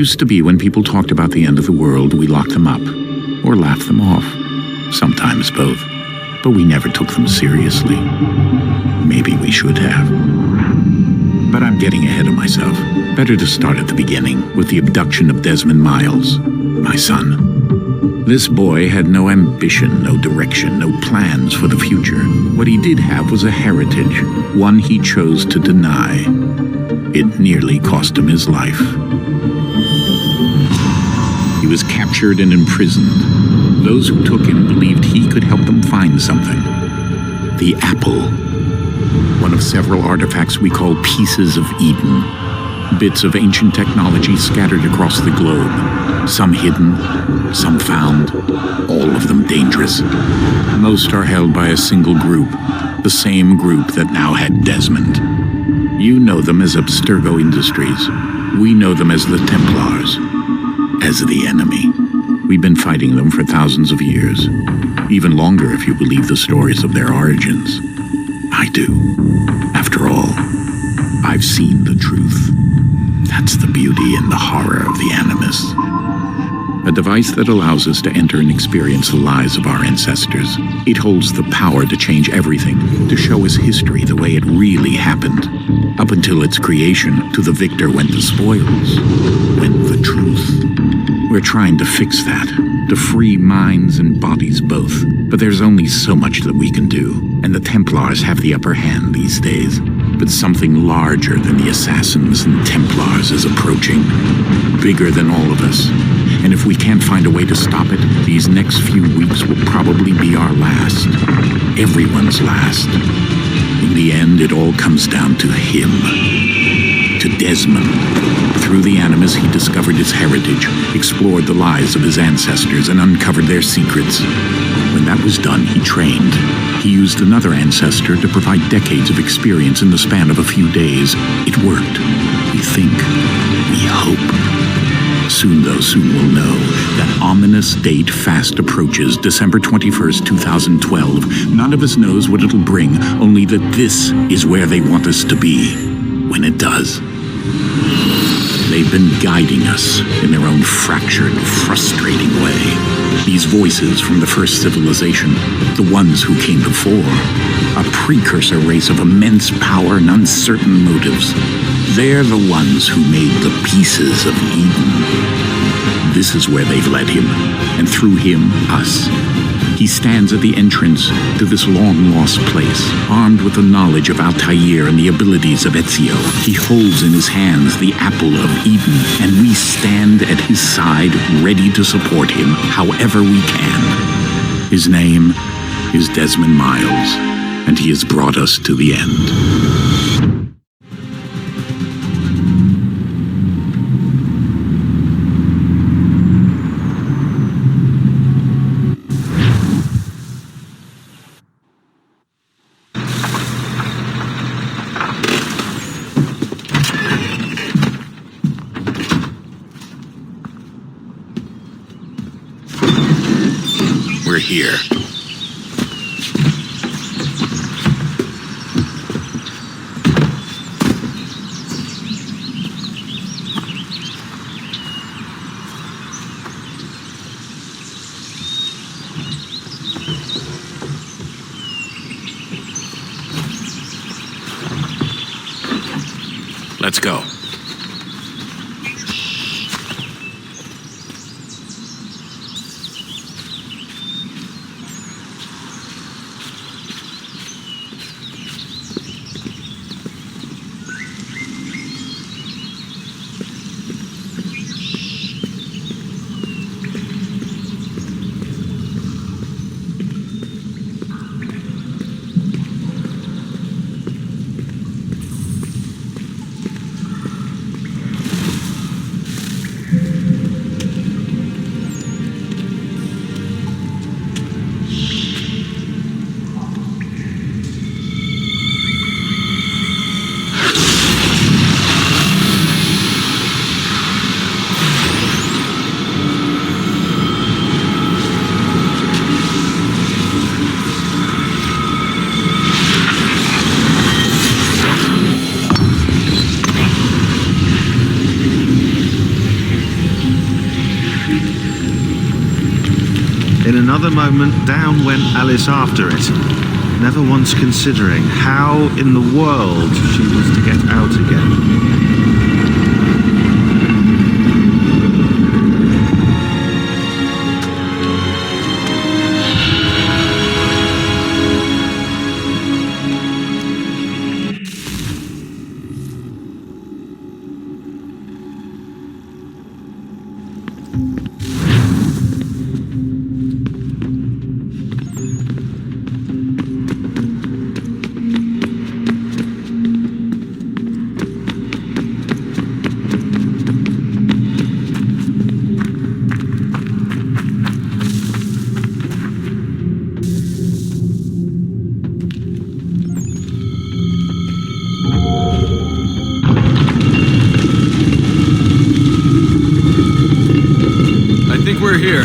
Used to be when people talked about the end of the world, we locked them up, or laughed them off. Sometimes both. But we never took them seriously. Maybe we should have. But I'm getting ahead of myself. Better to start at the beginning, with the abduction of Desmond Miles, my son. This boy had no ambition, no direction, no plans for the future. What he did have was a heritage, one he chose to deny. It nearly cost him his life. He was captured and imprisoned. Those who took him believed he could help them find something. The apple. One of several artifacts we call pieces of Eden. Bits of ancient technology scattered across the globe. Some hidden, some found, all of them dangerous. Most are held by a single group, the same group that now had Desmond. You know them as Abstergo Industries. We know them as the Templars, as the enemy. We've been fighting them for thousands of years, even longer if you believe the stories of their origins. I do. After all, I've seen the truth. That's the beauty and the horror of the Animus. A device that allows us to enter and experience the lives of our ancestors. It holds the power to change everything, to show us history the way it really happened. Up until its creation, to the victor went the spoils, went the truth. We're trying to fix that, to free minds and bodies both. But there's only so much that we can do, and the Templars have the upper hand these days. But something larger than the Assassins and Templars is approaching, bigger than all of us. And if we can't find a way to stop it, these next few weeks will probably be our last. Everyone's last. In the end, it all comes down to him. To Desmond. Through the Animus, he discovered his heritage, explored the lives of his ancestors, and uncovered their secrets. When that was done, he trained. He used another ancestor to provide decades of experience in the span of a few days. It worked. We think. We hope. Soon we'll know. That ominous date fast approaches, December 21st, 2012. None of us knows what it'll bring, only that this is where they want us to be when it does. They've been guiding us in their own fractured, frustrating way. These voices from the first civilization, the ones who came before, a precursor race of immense power and uncertain motives. They're the ones who made the pieces of Eden. This is where they've led him, and through him, us. He stands at the entrance to this long-lost place, armed with the knowledge of Altair and the abilities of Ezio. He holds in his hands the apple of Eden, and we stand at his side, ready to support him however we can. His name is Desmond Miles, and he has brought us to the end. We're here. Let's go. In another moment, down went Alice after it, never once considering how in the world she was to get out again. We're here.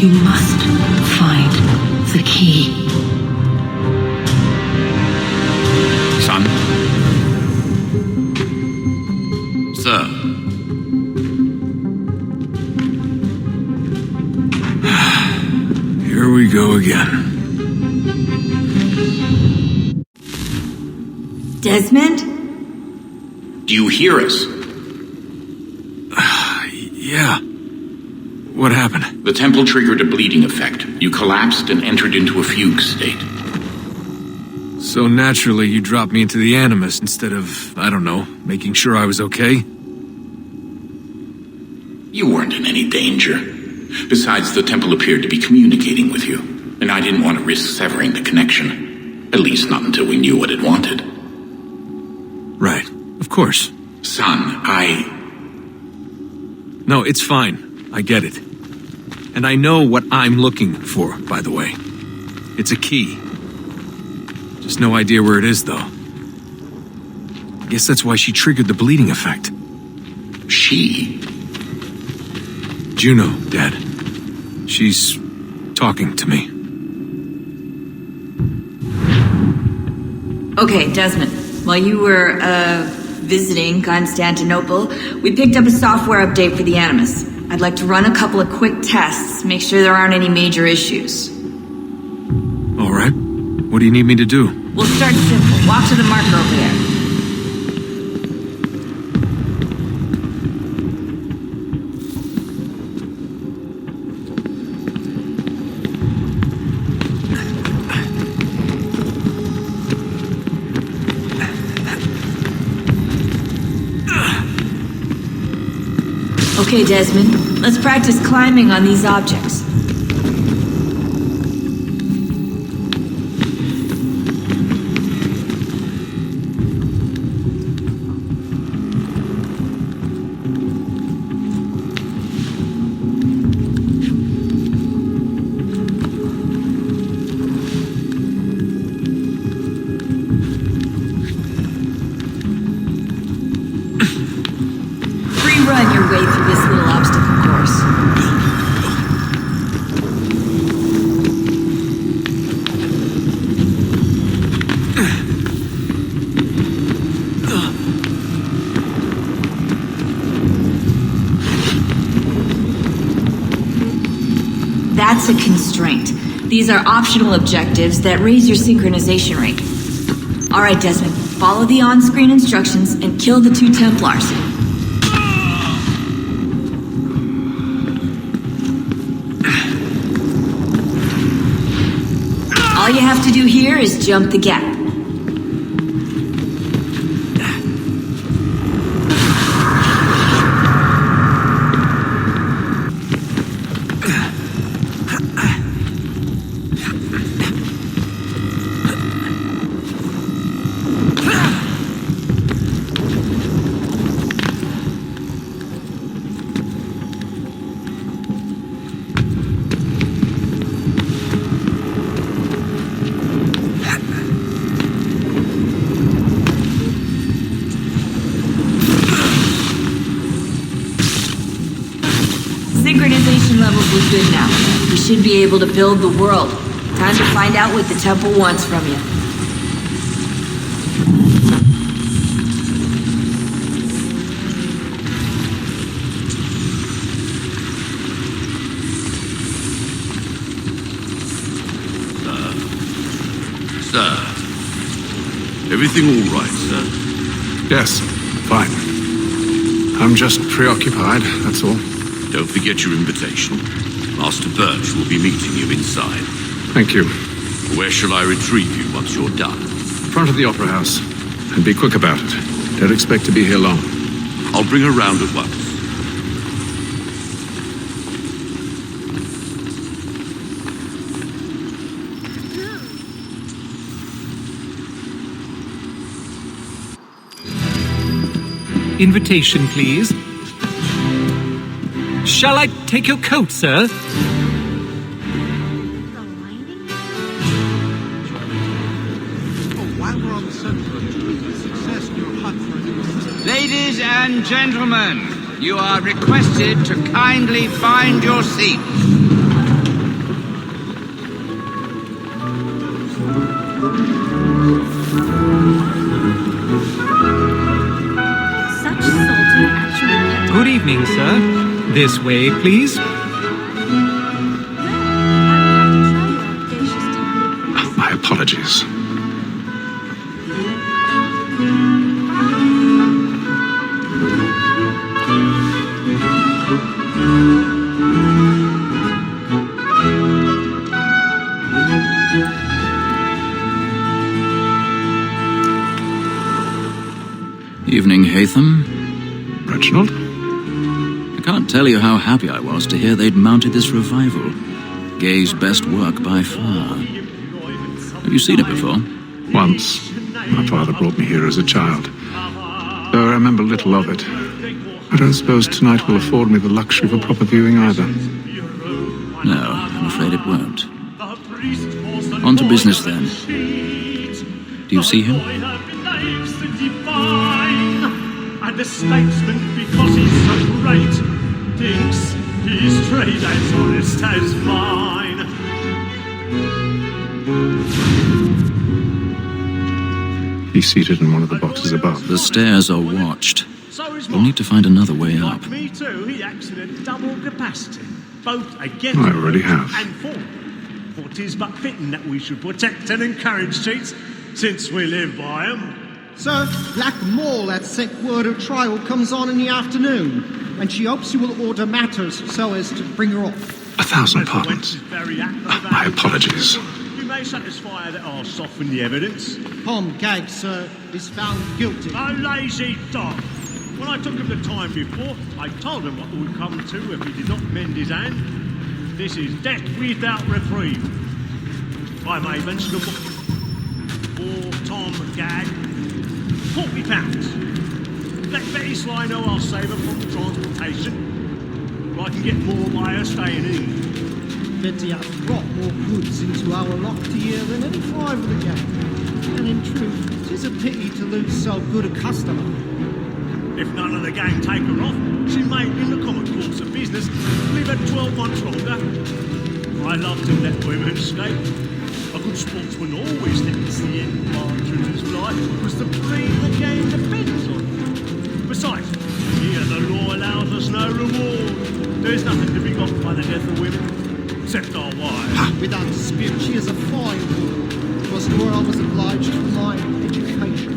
You must find the key. Son? Sir. Here we go again. Desmond? Do you hear us? Yeah. What happened? The temple triggered a bleeding effect. You collapsed and entered into a fugue state. So naturally, you dropped me into the Animus instead of, I don't know, making sure I was okay? You weren't in any danger. Besides, the temple appeared to be communicating with you, and I didn't want to risk severing the connection. At least not until we knew what it wanted. Right. Of course. Son, No, it's fine. I get it. And I know what I'm looking for, by the way. It's a key. Just no idea where it is, though. I guess that's why she triggered the bleeding effect. She? Juno, Dad. She's talking to me. Okay, Desmond. While you were, visiting Constantinople, we picked up a software update for the Animus. I'd like to run a couple of quick tests, make sure there aren't any major issues. All right. What do you need me to do? We'll start simple. Walk to the marker over there. Okay, Desmond. Let's practice climbing on these objects. your way through this little obstacle course. That's a constraint. These are optional objectives that raise your synchronization rate. Alright, Desmond, follow the on-screen instructions and kill the 2 Templars. All you have to do here is jump the gap. Synchronization levels look good now. We should be able to build the world. Time to find out what the temple wants from you. Sir. Everything all right, sir? Yes, fine. I'm just preoccupied, that's all. Don't forget your invitation. Master Birch will be meeting you inside. Thank you. Where shall I retrieve you once you're done? Front of the Opera House. And be quick about it. Don't expect to be here long. I'll bring her round at once. Invitation, please. Shall I take your coat, sir? Ladies and gentlemen, you are requested to kindly find your seats. Good evening, sir. This way, please. My apologies. Evening, Hatham. Reginald? I can't tell you how happy I was to hear they'd mounted this revival. Gay's best work by far. Have you seen it before? Once. My father brought me here as a child. Though I remember little of it. I don't suppose tonight will afford me the luxury of a proper viewing either. No, I'm afraid it won't. On to business then. Do you see him? And the statesman, because he's so great, thinks his trade as honest as mine. He's seated in one of the boxes above. The stairs are watched. So is We'll mine. need to find another way up. Like me too, he acts in a double capacity, both against I already have. and for. For 'tis but fitting that we should protect and encourage cheats, since we live by 'em. Sir, Black Mall at sent word her trial comes on in the afternoon, and she hopes you will order matters so as to bring her off. 1,000 As the pardons. wench is very active about My it. apologies. You may satisfy that I'll soften the evidence. Tom Gag, sir, is found guilty. A lazy dog. When I took him the time before, I told him what would come to if he did not mend his hand. This is death without reprieve. I may mention the book. For Tom Gag, £40. Let Betty Sly know I'll save her from transportation. Or I can get more by her staying in. Betty hath brought more goods into our locked here than any five of the gang. And in truth, 'tis a pity to lose so good a customer. If none of the gang take her off, she may business. We've had 12 months longer. I love to let women escape. A good sportsman always lets the end partridges fly because the breed of the game depends on it. Besides, here the law allows us no reward. There's nothing to be got by the death of women, except our wives. Without dispute, she is a fine woman. Was the I was obliged to rely on education.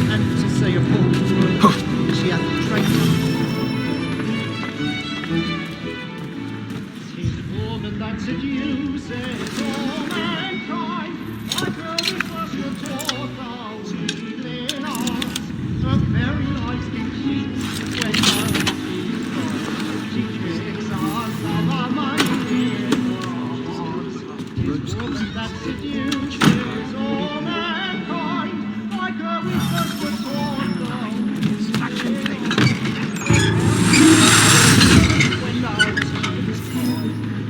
And to say a full word, she hath trained. Tis a woman that seduces all mankind, like her we first were taught our healing arts. Her very life in sheets when she tricks us of our mind in our hearts. Tis a woman that seduces all mankind, like her we first were taught our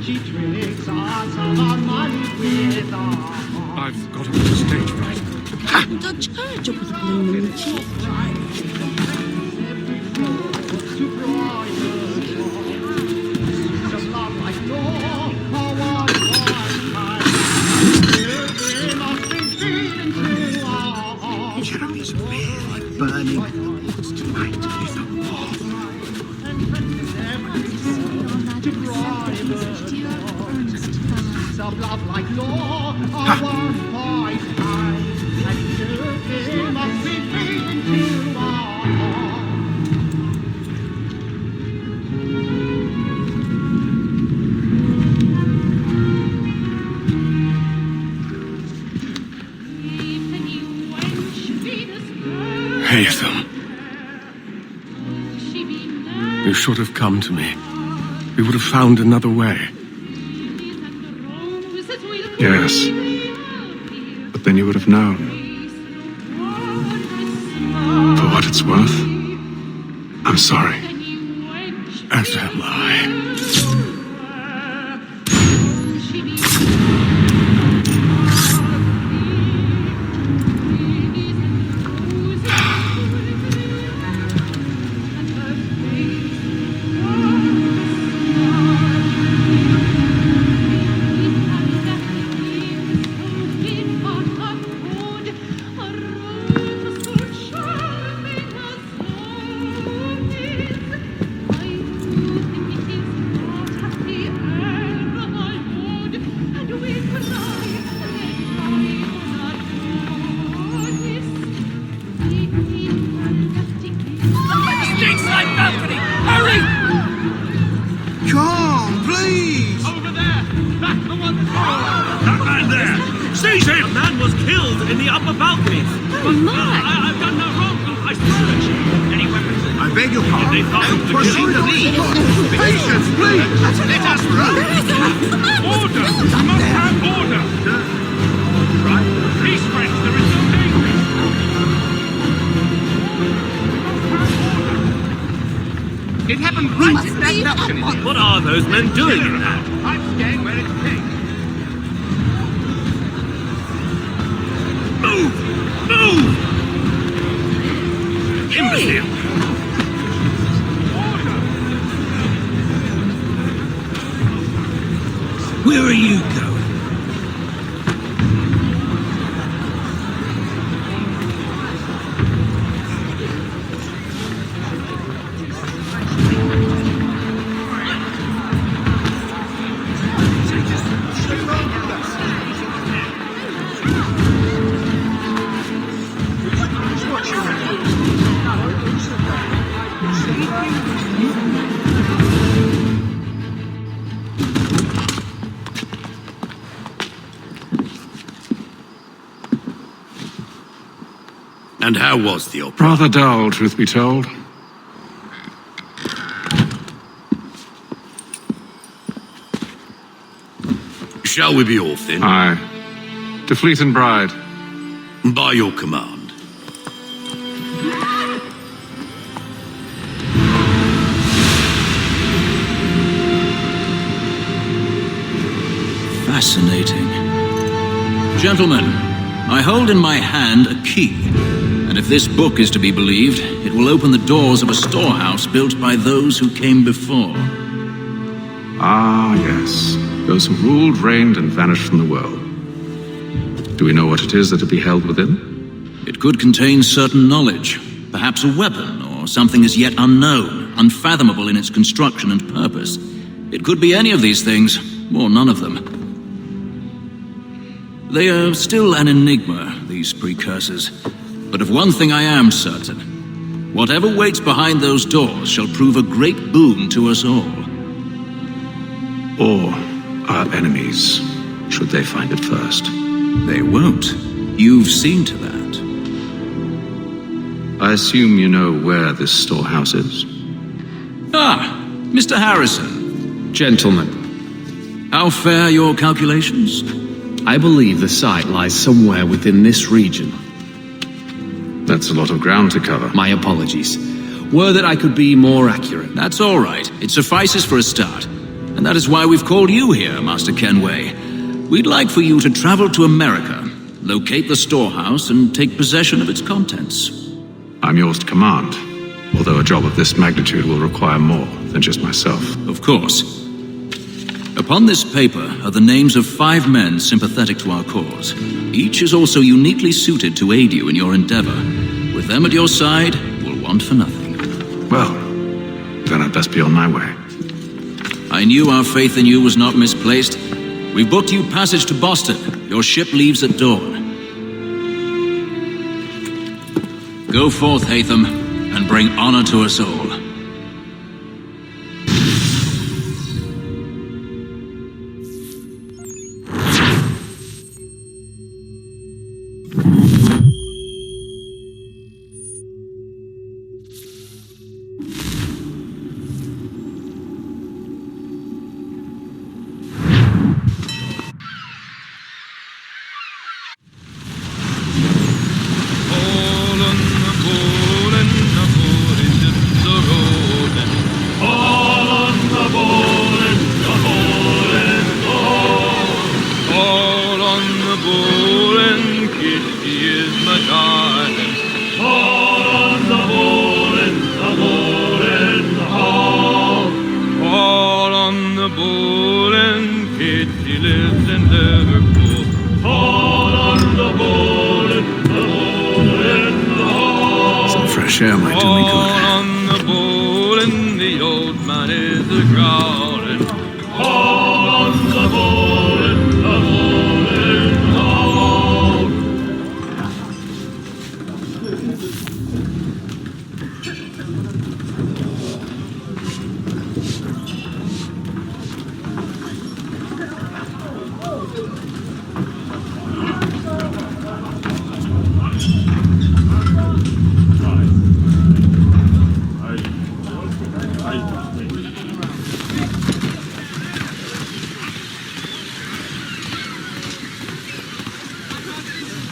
she tricks us of our money with our hearts. I've got to get the stage right. Dutch courage up with a bloom in the cheek. Jeremy's beer like burning coals tonight is a moth. Of love like law, our voice high, and service must be free into our heart. Hatham. You should have come to me. We would have found another way. Yes. But then you would have known. For what it's worth, I'm sorry. As am I. It happened right in that balcony. What are those men doing in there? I'm staying where it's safe. Move! Move! Imbecile! Where are you going? And how was the opera? Rather dull, truth be told. Shall we be off then? Aye. To Fleet and Bride. By your command. Fascinating. Gentlemen, I hold in my hand a key, and if this book is to be believed, it will open the doors of a storehouse built by those who came before. Ah, yes. Those who ruled, reigned, and vanished from the world. Do we know what it is that would be held within? It could contain certain knowledge, perhaps a weapon, or something as yet unknown, unfathomable in its construction and purpose. It could be any of these things, or none of them. They are still an enigma, these precursors. But of one thing I am certain. Whatever waits behind those doors shall prove a great boon to us all. Or our enemies, should they find it first. They won't. You've seen to that. I assume you know where this storehouse is? Ah, Mr. Harrison. Gentlemen. How fare your calculations? I believe the site lies somewhere within this region. That's a lot of ground to cover. My apologies. Were that I could be more accurate. That's all right. It suffices for a start. And that is why we've called you here, Master Kenway. We'd like for you to travel to America, locate the storehouse, and take possession of its contents. I'm yours to command, although a job of this magnitude will require more than just myself. Of course. Upon this paper are the names of 5 men sympathetic to our cause. Each is also uniquely suited to aid you in your endeavor. With them at your side, we'll want for nothing. Well, then I'd best be on my way. I knew our faith in you was not misplaced. We've booked you passage to Boston. Your ship leaves at dawn. Go forth, Hatham, and bring honor to us all. Some fresh air might do me good. On the bowl and the old man is a-growling. All on the bowl and the bowl and the hall.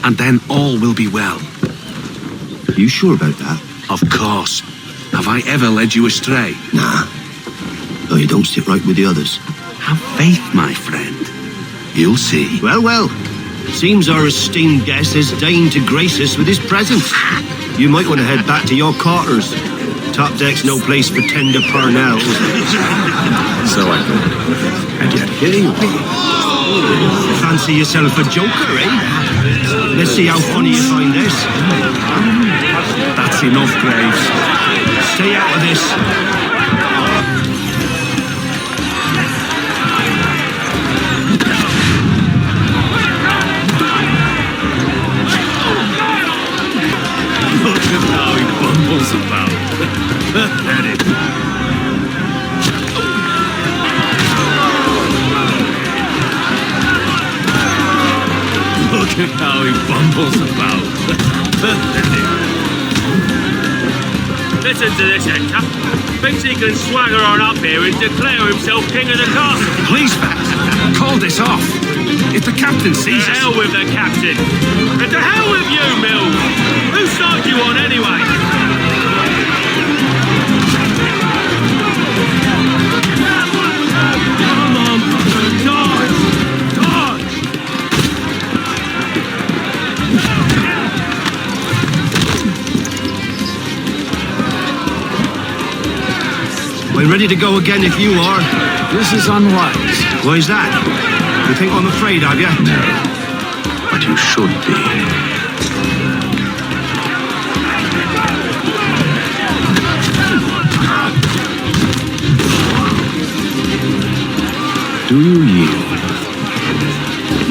And then all will be well. Are you sure about that? Of course. Have I ever led you astray? Nah. Though you don't sit right with the others. Have faith, my friend. You'll see. Well, well. Seems our esteemed guest has deigned to grace us with his presence. You might want to head back to your quarters. Top deck's no place for tender parnells. So I thought. And yet here you are. Fancy yourself a joker, eh? Let's see how funny you find this. That's enough, Graves. Stay out of this. Look at how he bumbles about. Look at how he bumbles about. Listen to this, Hector. Thinks he can swagger on up here and declare himself king of the castle. Please, Max, call this off. If the captain sees To us... hell with the captain. And to hell with you, Mills. Whose side you on anyway? Come on, brother. Dodge! Dodge! I'm ready to go again if you are. This is unwise. Why's that? You think I'm afraid of you? No, but you should be. Do you yield?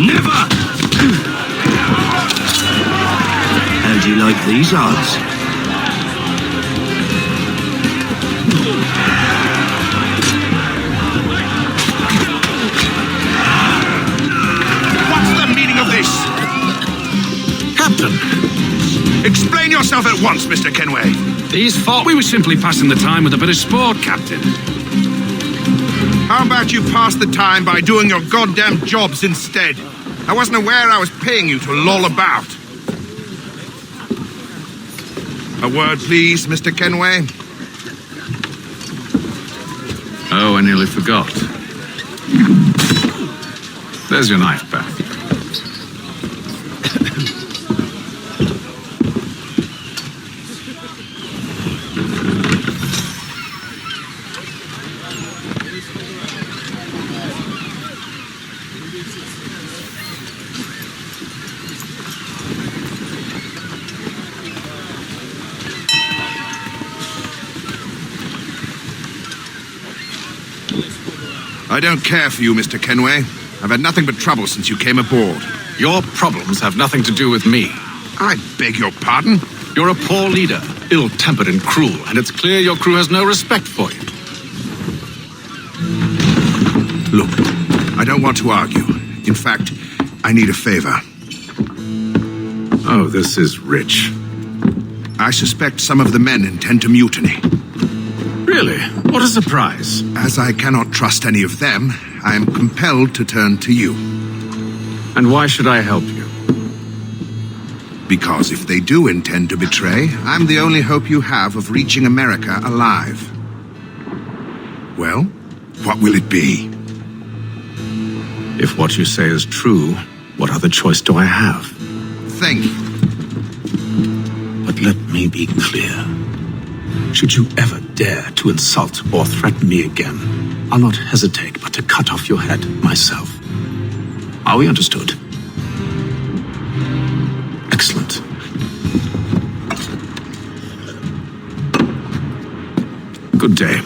Never! How do you like these odds? What's the meaning of this? Captain, Explain yourself at once, Mr. Kenway. these thought we were simply passing the time with a bit of sport, Captain. How about you pass the time by doing your goddamn jobs instead? I wasn't aware I was paying you to loll about. A word, please, Mr. Kenway. Oh, I nearly forgot. There's your knife back. I don't care for you, Mr. Kenway. I've had nothing but trouble since you came aboard. Your problems have nothing to do with me. I beg your pardon? You're a poor leader, ill-tempered and cruel, and it's clear your crew has no respect for you. Look, I don't want to argue. In fact, I need a favor. Oh, this is rich. I suspect some of the men intend to mutiny. Really? What a surprise. As I cannot trust any of them, I am compelled to turn to you. And why should I help you? Because if they do intend to betray, I'm the only hope you have of reaching America alive. Well, what will it be? If what you say is true, what other choice do I have? Think. But let me be clear. Should you ever dare to insult or threaten me again, I'll not hesitate but to cut off your head myself. Are we understood? Excellent. Good day.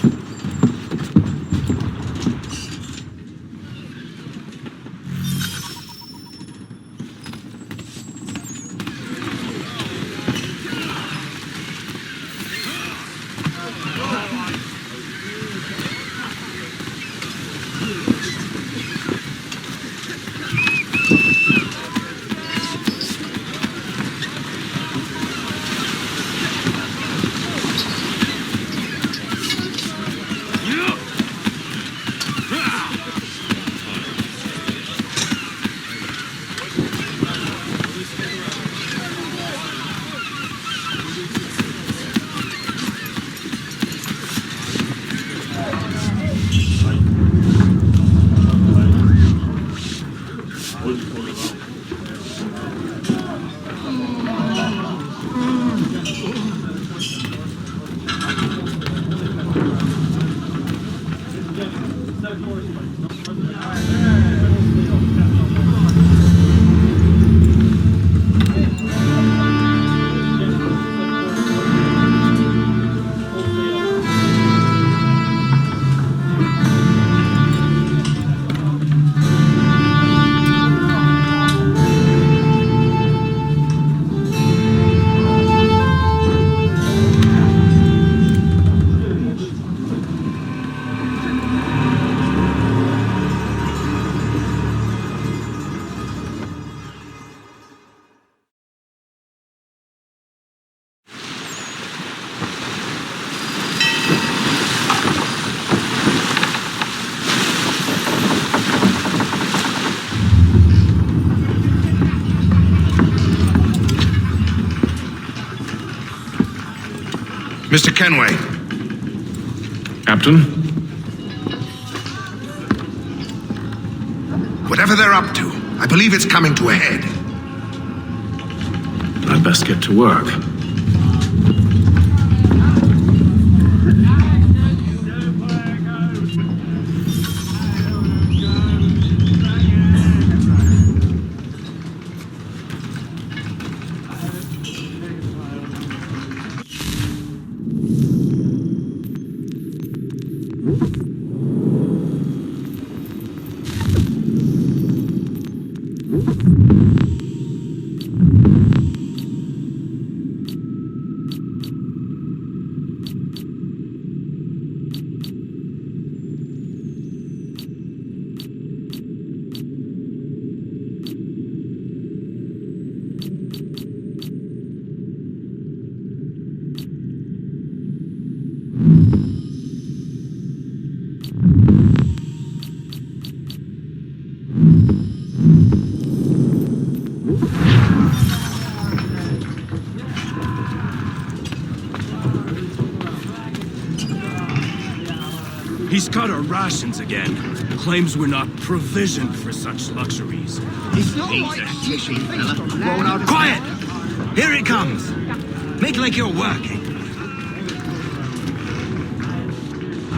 Mr. Kenway. Captain? Whatever they're up to, I believe it's coming to a head. I'd best get to work. He's cut our rations again. Claims we're not provisioned for such luxuries. It's not like you should feast on land. Quiet! Here it comes. Make like you're working.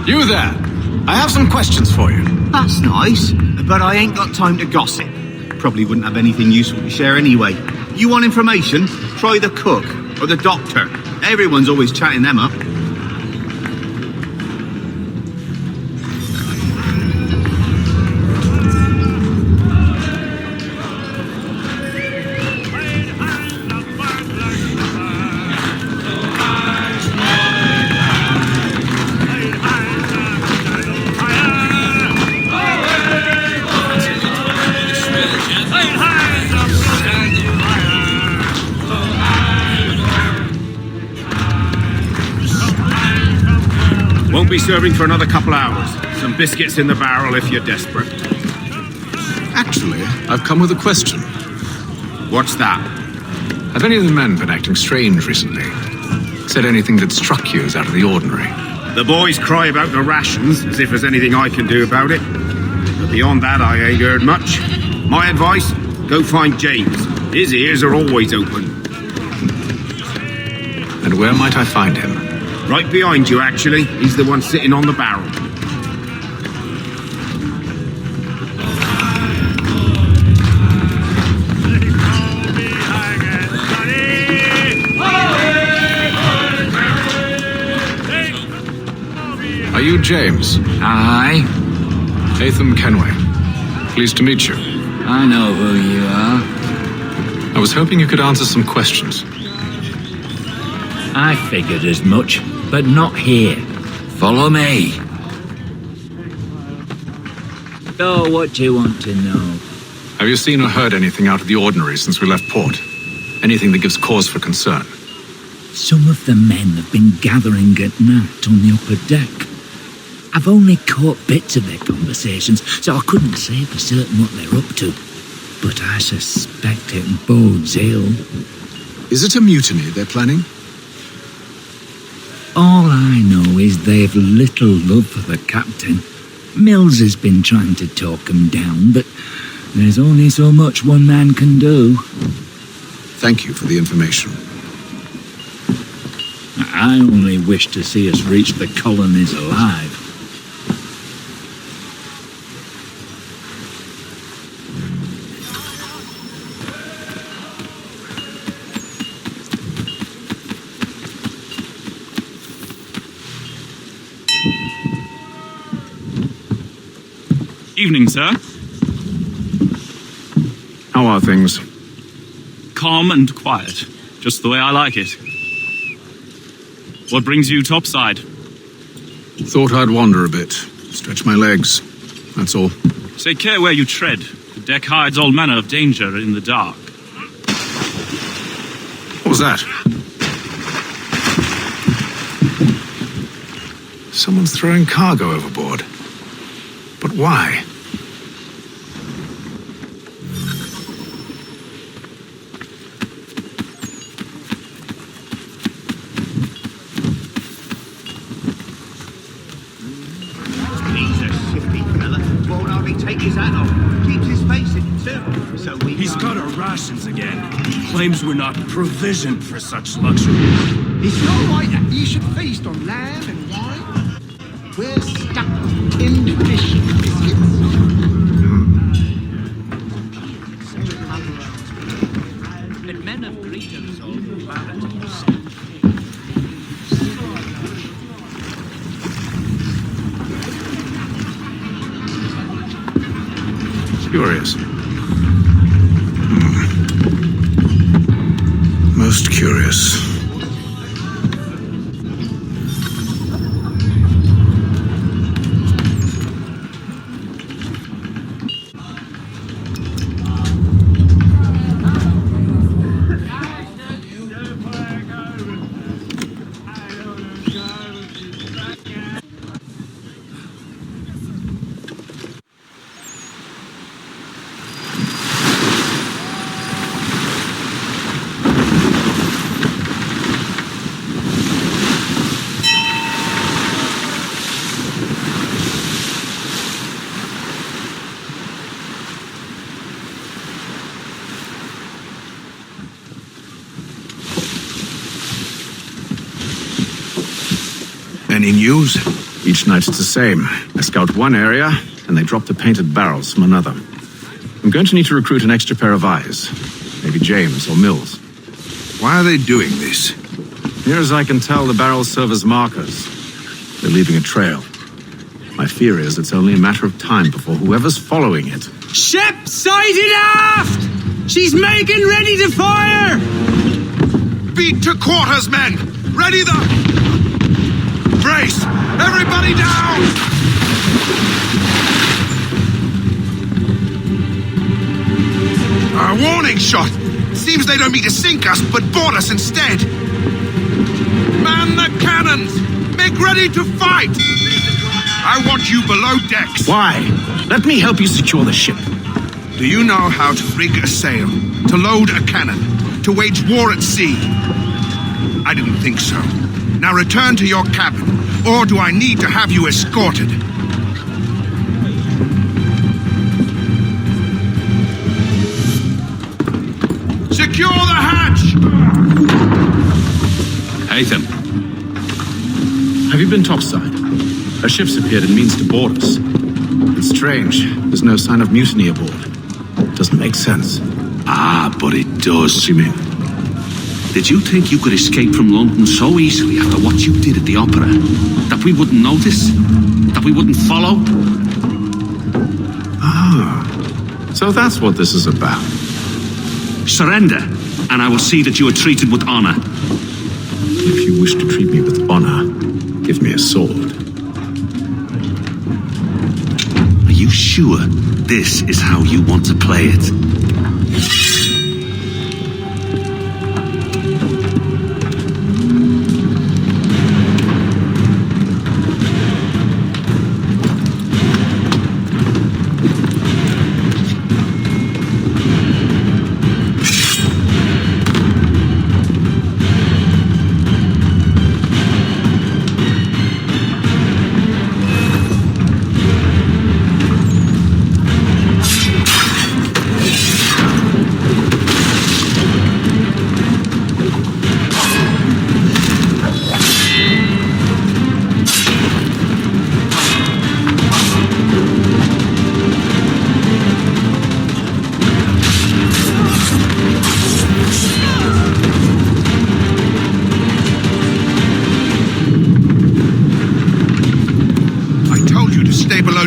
You there! I have some questions for you. That's nice, but I ain't got time to gossip. Probably wouldn't have anything useful to share anyway. You want information? Try the cook or the doctor. Everyone's always chatting them up. Won't be serving for another couple hours. Some biscuits in the barrel if you're desperate. Actually, I've come with a question. What's that? Have any of the men been acting strange recently? Said anything that struck you as out of the ordinary? The boys cry about the rations, as if there's anything I can do about it. But beyond that, I ain't heard much. My advice, go find James. His ears are always open. And where might I find him? Right behind you, actually. He's the one sitting on the barrel. Are you James? Aye. Atham Kenway. Pleased to meet you. I know who you are. I was hoping you could answer some questions. I figured as much, but not here. Follow me. So, what do you want to know? Have you seen or heard anything out of the ordinary since we left port? Anything that gives cause for concern? Some of the men have been gathering at night on the upper deck. I've only caught bits of their conversations, so I couldn't say for certain what they're up to. But I suspect it bodes ill. Is it a mutiny they're planning? All I know is they've little love for the captain. Mills has been trying to talk him down, but there's only so much one man can do. Thank you for the information. I only wish to see us reach the colonies alive. Evening, sir. How are things? Calm and quiet. Just the way I like it. What brings you topside? Thought I'd wander a bit. Stretch my legs. That's all. Take care where you tread. The deck hides all manner of danger in the dark. What was that? Someone's throwing cargo overboard. But why? He's a shifty fella. Won't hardly take his hat off. Keeps his face in it too. So He's cut our rations again. Claims we're not provisioned for such luxuries. It's not right that you should feast on lamb and wine. We're stuck with tinned fish and biscuits. But men of greetings all qualities. Curious. Most curious. Any news? Each night it's the same. I scout one area, and they drop the painted barrels from another. I'm going to need to recruit an extra pair of eyes. Maybe James or Mills. Why are they doing this? Near as I can tell, the barrels serve as markers. They're leaving a trail. My fear is it's only a matter of time before whoever's following it. Ship sighted aft! She's making ready to fire! Beat to quarters, men! Ready the... Brace! Everybody down! A warning shot! Seems they don't mean to sink us, but board us instead! Man the cannons! Make ready to fight! I want you below decks! Why? Let me help you secure the ship. Do you know how to rig a sail? To load a cannon? To wage war at sea? I didn't think so. Now return to your cabin, or do I need to have you escorted? Secure the hatch! Haytham. Have you been topside? A ship's appeared and means to board us. It's strange. There's no sign of mutiny aboard. Doesn't make sense. Ah, but it does. What do you mean? Did you think you could escape from London so easily after what you did at the opera? That we wouldn't notice? That we wouldn't follow? Ah, so that's what this is about. Surrender, and I will see that you are treated with honor. If you wish to treat me with honor, give me a sword. Are you sure this is how you want to play it?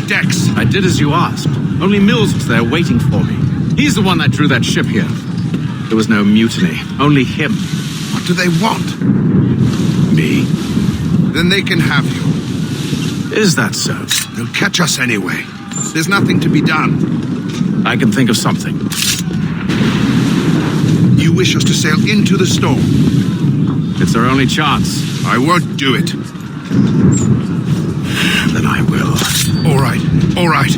Decks. I did as you asked. Only Mills was there waiting for me. He's the one that drew that ship here. There was no mutiny, only him. What do they want? Me. Then they can have you. Is that so? They'll catch us anyway. There's nothing to be done. I can think of something. You wish us to sail into the storm? It's our only chance. I won't do it. Then I will. All right, all right.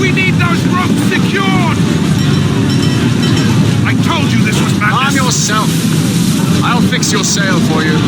We need those ropes secured! I told you this was madness! Arm yourself. I'll fix your sail for you.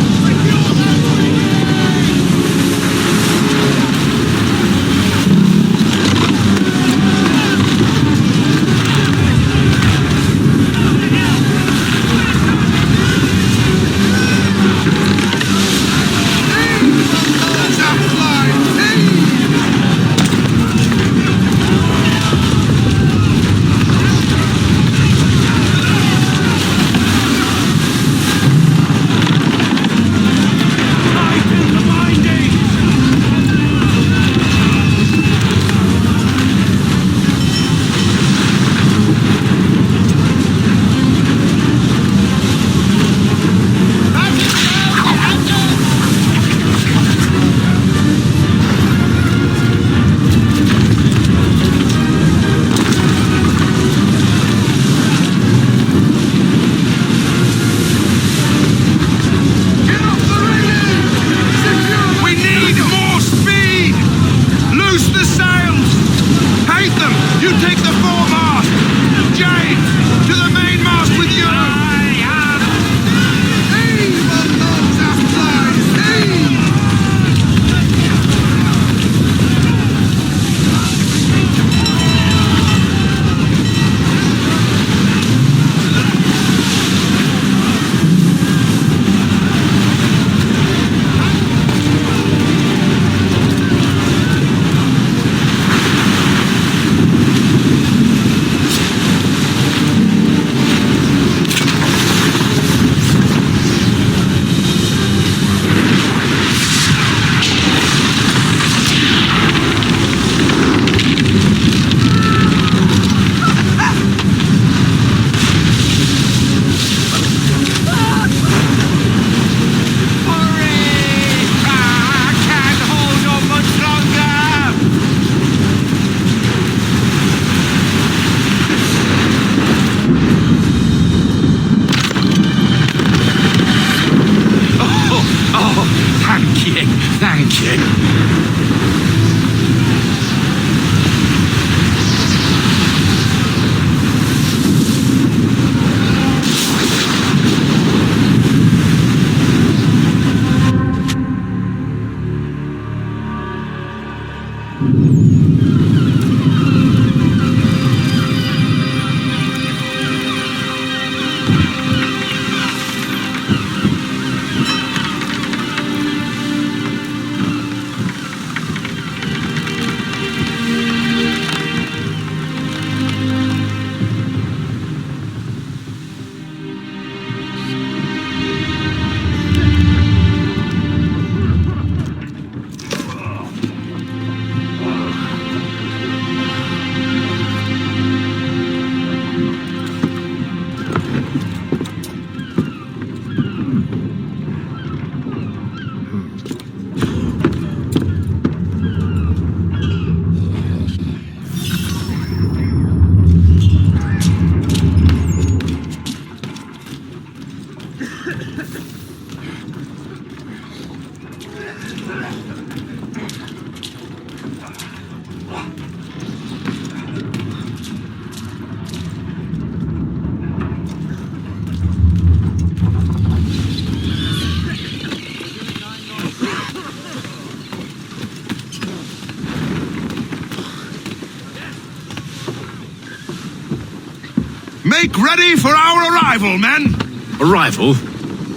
Make ready for our arrival, men! Arrival?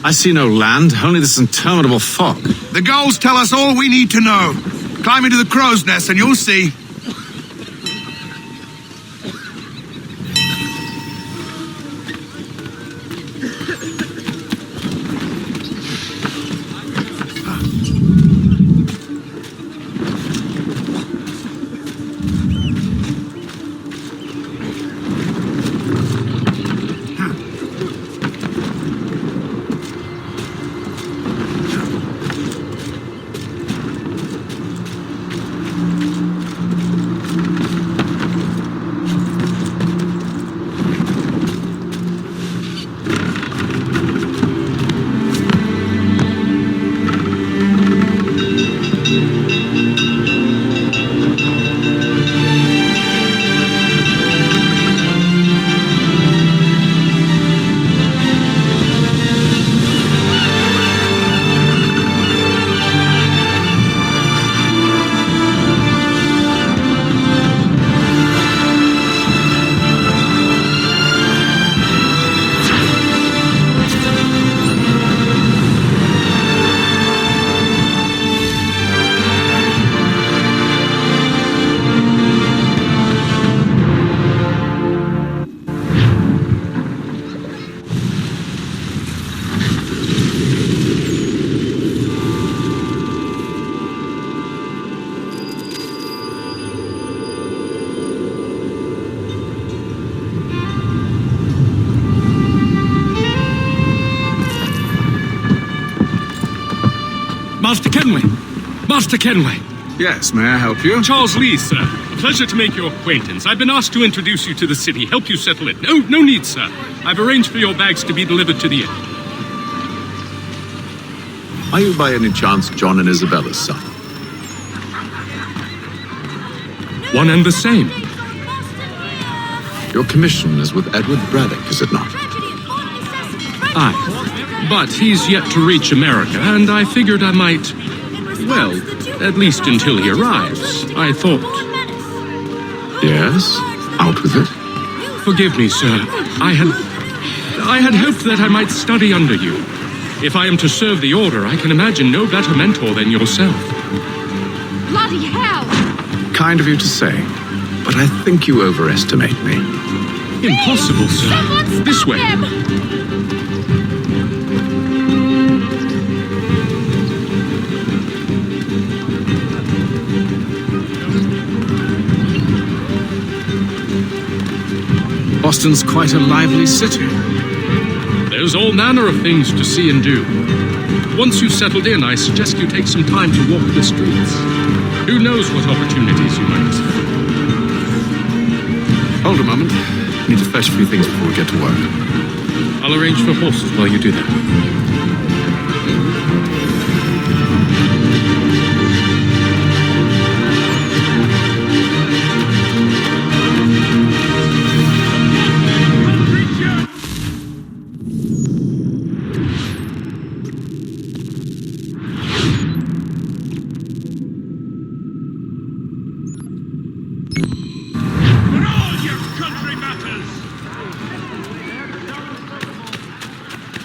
I see no land, only this interminable fog. The gulls tell us all we need to know. Climb into the crow's nest and you'll see. Master Kenway! Master Kenway! Yes, may I help you? Charles Lee, sir. Pleasure to make your acquaintance. I've been asked to introduce you to the city, help you settle it. No need, sir. I've arranged for your bags to be delivered to the inn. Are you by any chance John and Isabella's son? One and the same. Your commission is with Edward Braddock, is it not? Aye. But he's yet to reach America, and I figured I might... Well, at least until he arrives, I thought... Yes? Out with it. Forgive me, sir. I had hoped that I might study under you. If I am to serve the Order, I can imagine no better mentor than yourself. Bloody hell! Kind of you to say, but I think you overestimate me. Impossible, sir. This way. Boston's quite a lively city. There's all manner of things to see and do. Once you've settled in, I suggest you take some time to walk the streets. Who knows what opportunities you might discover. Hold a moment. Need to fetch a few things before we get to work. I'll arrange for horses while you do that.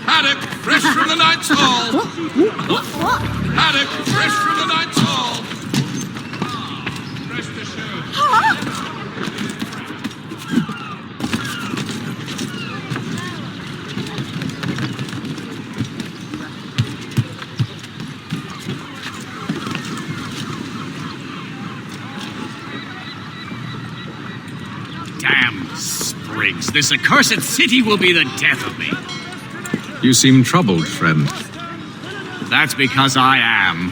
Haddock, fresh from the Knight's Hall. What? Haddock, fresh from the Knight's Hall. Fresh to show. Damn sprigs. This accursed city will be the death of me. You seem troubled, friend. That's because I am.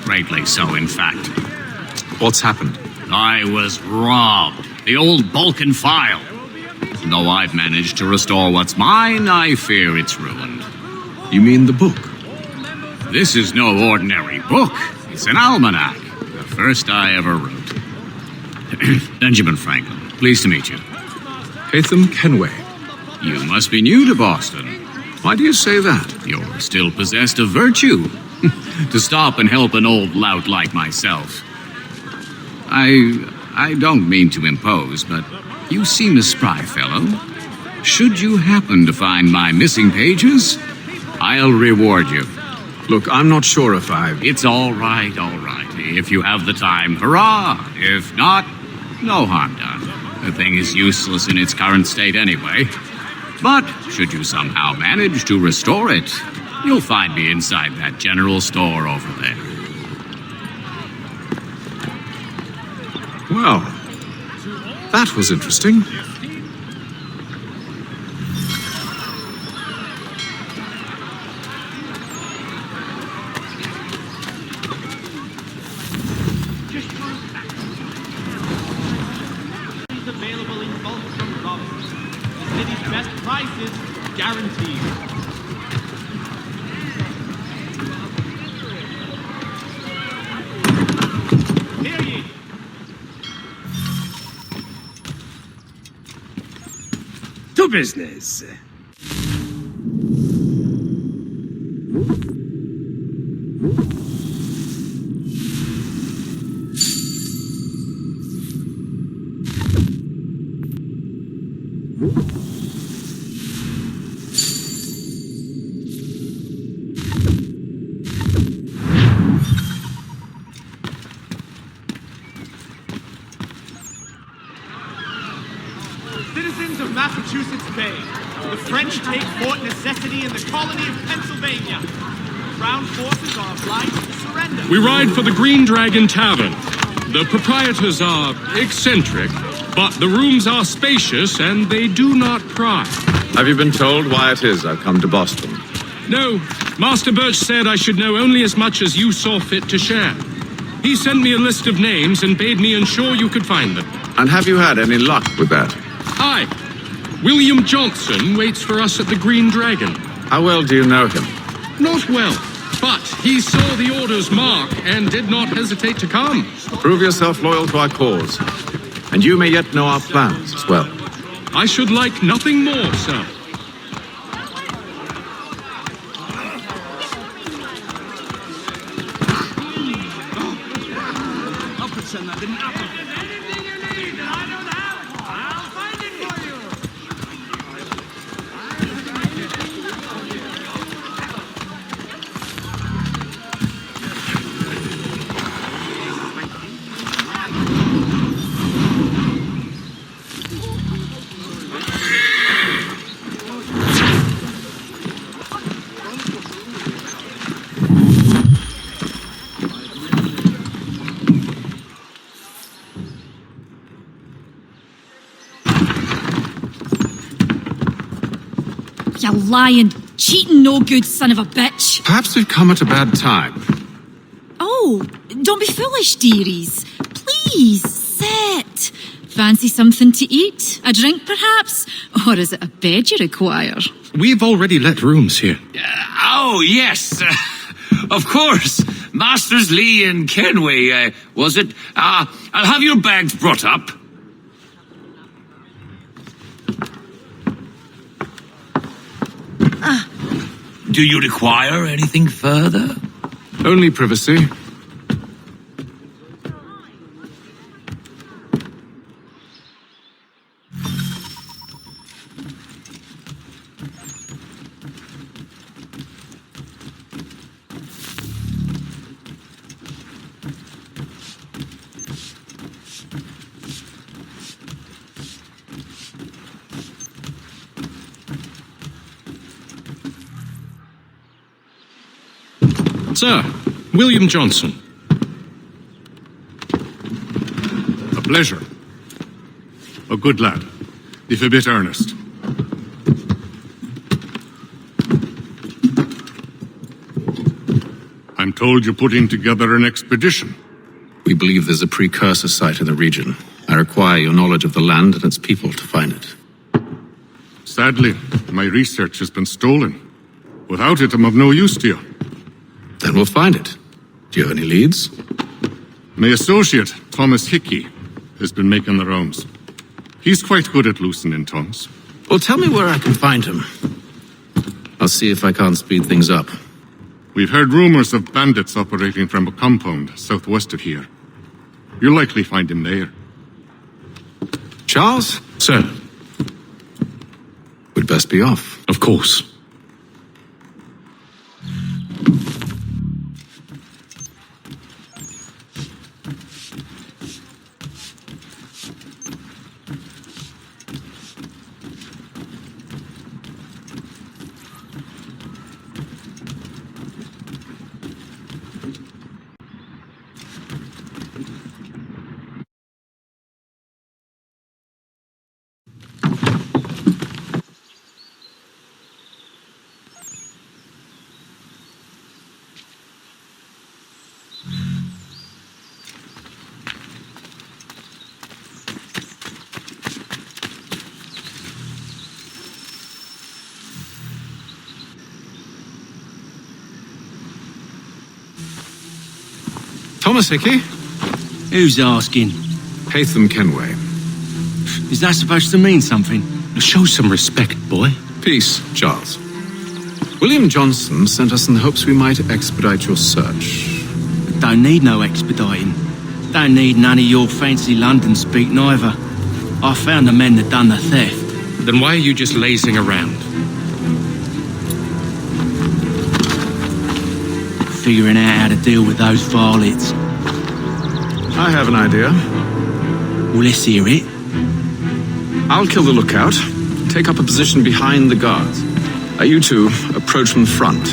Greatly so, in fact. What's happened? I was robbed. The old Balkan file. Though I've managed to restore what's mine, I fear it's ruined. You mean the book? This is no ordinary book. It's an almanac. The first I ever wrote. Benjamin Franklin. Pleased to meet you. Haytham Kenway. You must be new to Boston. Why do you say that? You're still possessed of virtue. To stop and help an old lout like myself. I don't mean to impose, but you seem a spry fellow. should you happen to find my missing pages, I'll reward you. Look, I'm not sure if It's all right, all right. If you have the time, hurrah! If not, no harm done. The thing is useless in its current state anyway. But should you somehow manage to restore it, you'll find me inside that general store over there. Well, that was interesting. Available in bulk from Robin. The city's best prices guaranteed. Hear ye! To business. Citizens of Massachusetts Bay, the French take Fort Necessity in the colony of Pennsylvania. Crown forces are obliged to surrender. We ride for the Green Dragon Tavern. The proprietors are eccentric, but the rooms are spacious and they do not pry. Have you been told why it is I've come to Boston? No, Master Birch said I should know only as much as you saw fit to share. He sent me a list of names and bade me ensure you could find them. And have you had any luck with that? Aye. William Johnson waits for us at the Green Dragon. How well do you know him? Not well, but he saw the order's mark and did not hesitate to come. Prove yourself loyal to our cause, and you may yet know our plans as well. I should like nothing more, sir. I'll pretend that didn't happen. You lying, cheating, no good son of a bitch. Perhaps we've come at a bad time. Oh, don't be foolish, dearies. Please, sit. Fancy something to eat? A drink, perhaps? Or is it a bed you require? We've already let rooms here. Oh, yes. Of course. Masters Lee and Kenway, was it? I'll have your bags brought up. Do you require anything further? Only privacy. Sir, William Johnson. A pleasure. A good lad, if a bit earnest. I'm told you're putting together an expedition. We believe there's a precursor site in the region. I require your knowledge of the land and its people to find it. Sadly, my research has been stolen. Without it, I'm of no use to you. Then we'll find it. Do you have any leads? My associate, Thomas Hickey, has been making the rounds. He's quite good at loosening tongues. Well, tell me where I can find him. I'll see if I can't speed things up. We've heard rumors of bandits operating from a compound southwest of here. You'll likely find him there. Charles? Sir. We'd best be off. Of course. Thomas Hickey? Who's asking? Haytham Kenway. Is that supposed to mean something? Show some respect, boy. Peace, Charles. William Johnson sent us in the hopes we might expedite your search. Don't need no expediting. Don't need none of your fancy London speak neither. I found the men that done the theft. Then why are you just lazing around? Figuring out how to deal with those varlets. I have an idea. Well, let's hear it. I'll kill the lookout, take up a position behind the guards. You two approach from the front.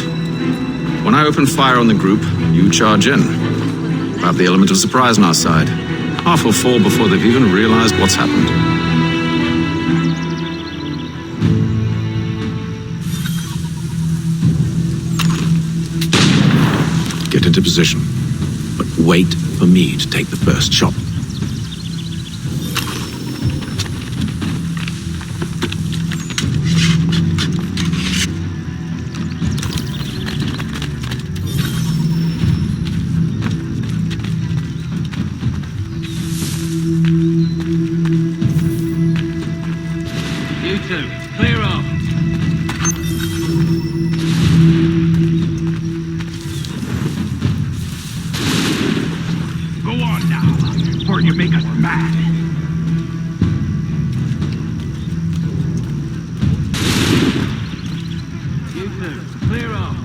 When I open fire on the group, you charge in. We'll have the element of surprise on our side. Half will fall before they've even realized what's happened. Get into position, but wait for me to take the first shot. You two, clear off. Go on now, before you make us mad. You two, clear off.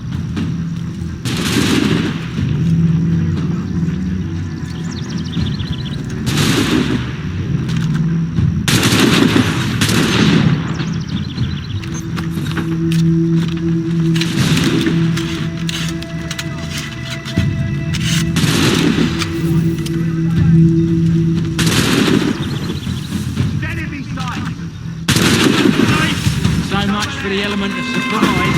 So much for the element of surprise.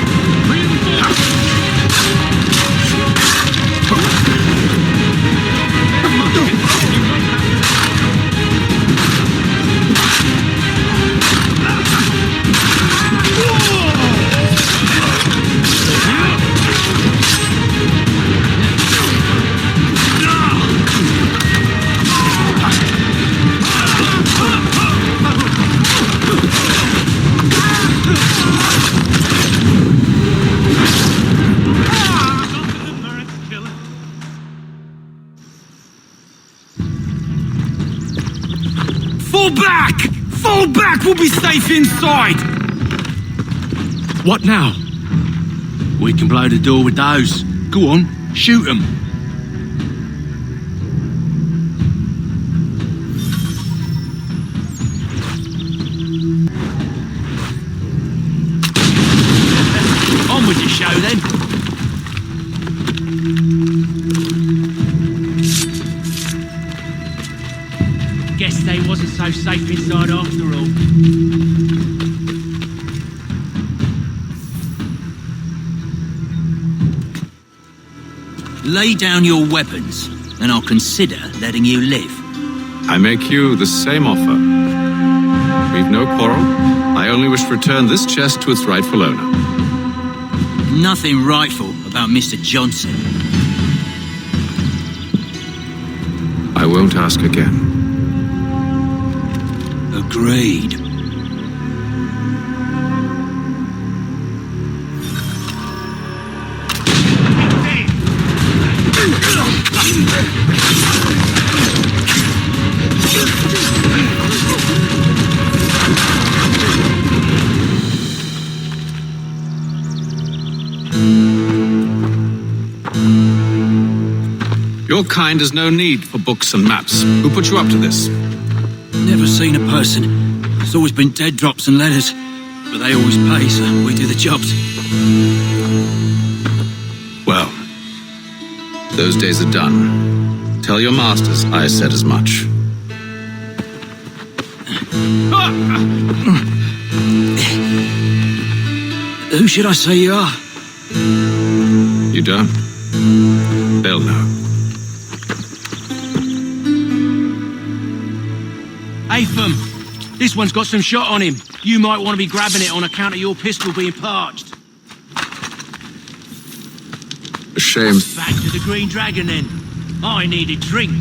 Fall back! Fall back! We'll be safe inside! What now? We can blow the door with those. Go on, shoot them. On with your show then. Guess they wasn't so safe inside after all. Lay down your weapons, and I'll consider letting you live. I make you the same offer. We've no quarrel. I only wish to return this chest to its rightful owner. Nothing rightful about Mr. Johnson. I won't ask again. Agreed. Your kind has no need for books and maps. Who put you up to this? Never seen a person. It's always been dead drops and letters. But they always pay, so we do the jobs. Well, those days are done. Tell your masters I said as much. Who should I say you are? You don't? They'll know. Hey, Thum, this one's got some shot on him. You might want to be grabbing it on account of your pistol being parched. A shame. Back to the Green Dragon, then. I need a drink.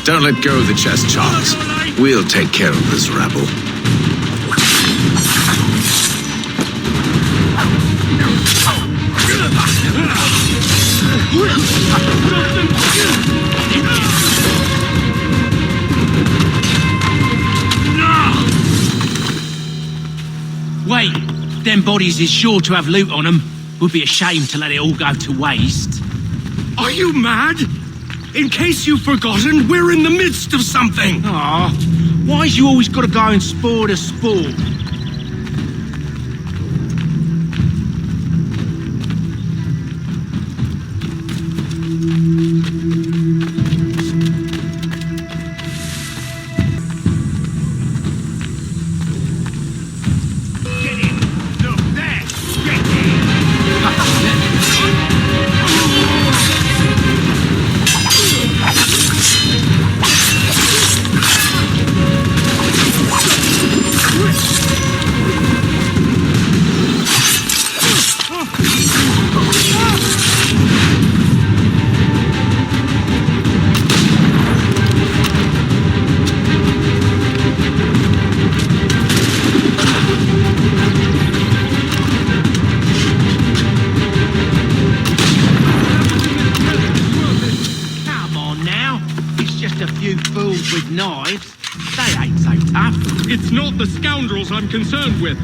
Don't let go of the chest, Charles. We'll take care of this rabble. Wait, them bodies is sure to have loot on them. Would be a shame to let it all go to waste. Are you mad? In case you've forgotten, we're in the midst of something. Aw, why's you always got to go and spoil the sport? With knives, they ain't so tough. It's not the scoundrels I'm concerned with.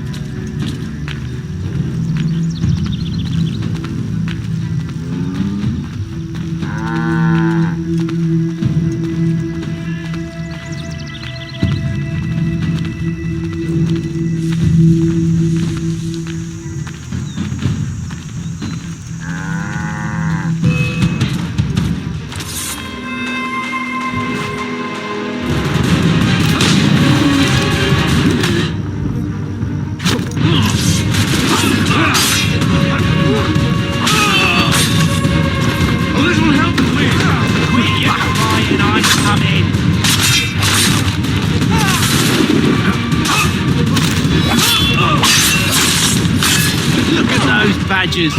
Badgers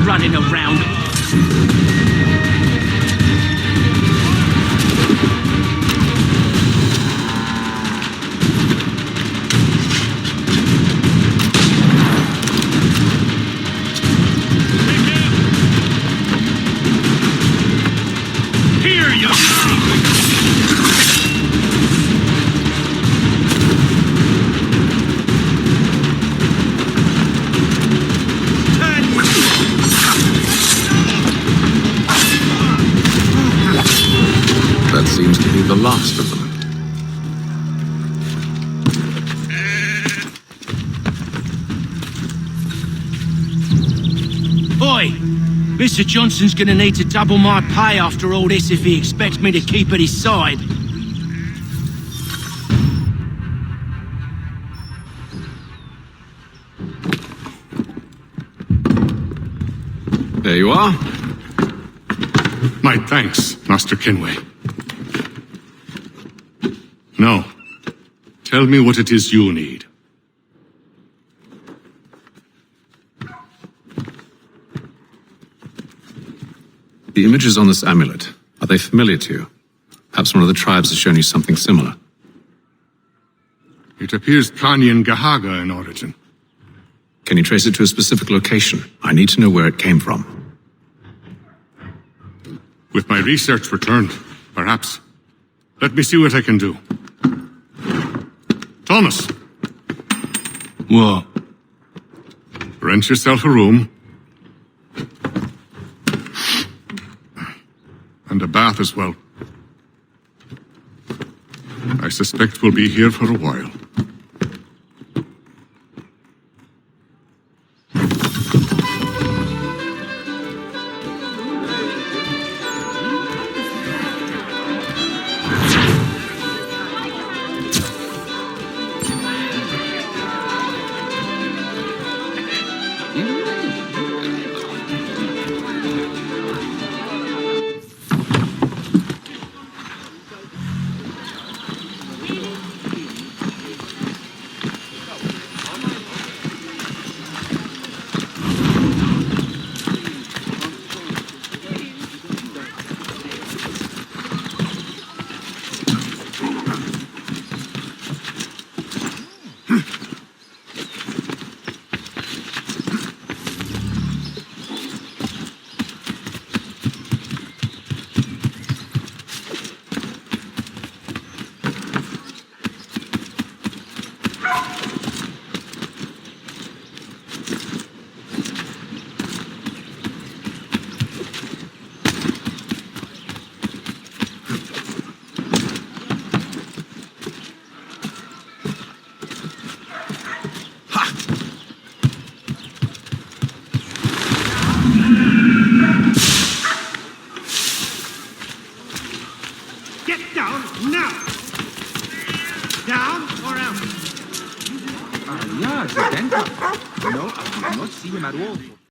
running around. Here, you That seems to be the last of them. Oi! Mr. Johnson's gonna need to double my pay after all this if he expects me to keep at his side. There you are. My thanks, Master Kenway. Now, tell me what it is you need. The images on this amulet, are they familiar to you? Perhaps one of the tribes has shown you something similar. It appears Kanyan Gahaga in origin. Can you trace it to a specific location? I need to know where it came from. With my research returned, perhaps. Let me see what I can do. Thomas! What? Rent yourself a room. And a bath as well. I suspect we'll be here for a while. Get down now! Down or out? Ah, yeah, the dental. No, I did not see him at all.